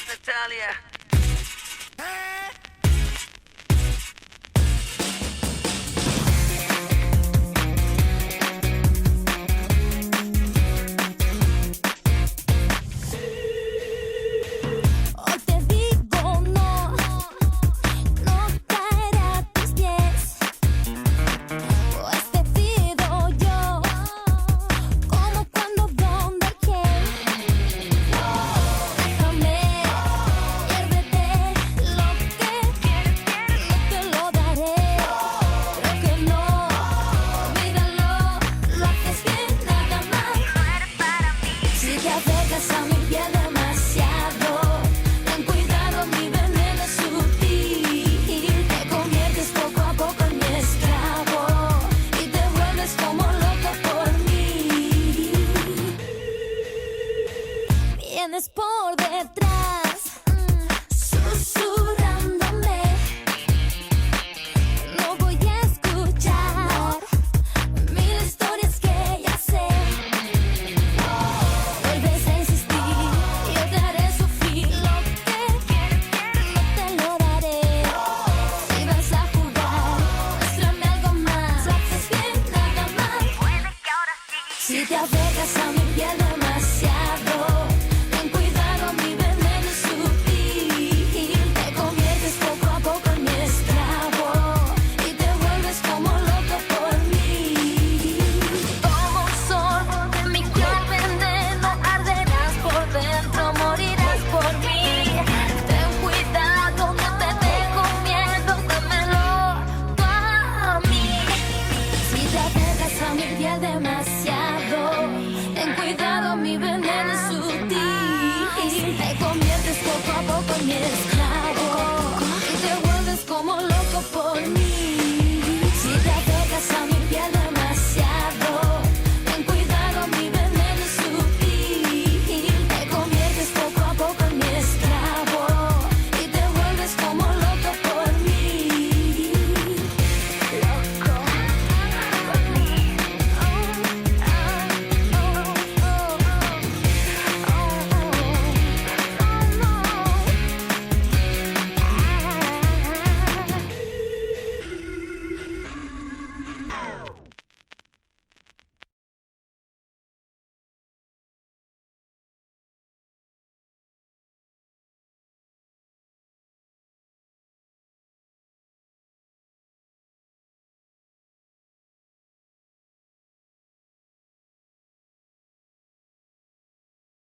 Natalia. Hoy te digo no, no caeré a tus pies, pues decido yo, como, cuando, dónde, qué. Déjame, piérdete, lo que quieres, no te lo daré. Creo que no, olvídalo, lo haces bien, nada más. No eres para mí. Si te acercas a mi piel demasiado, ten cuidado, mi veneno es sutil. Te conviertes poco a poco en mi esclavo y te vuelves como loco por mí. Vienes por detrás, susurrándome. No voy a escuchar mil historias que ya sé. Vuelves a insistir y yo te haré sufrir. Lo que quieres, no te lo daré. Si vas a jugar, muéstrame algo más. Lo haces bien, nada más. Puede que ahora sí. Si te acercas a mi piel demasiado, ten cuidado, mi veneno es sutil. Te conviertes poco a poco en mi esclavo y te vuelves como loco por mí. Como un sol de mi piel veneno, arderás por dentro, morirás por mí. Ten cuidado, no te dejo miedo, dámelo tú a mí. Si te acercas a mi piel demasiado, ten cuidado, mi veneno es sutil. Te conviertes poco a poco en mi esclavo y te vuelves como loco por mí.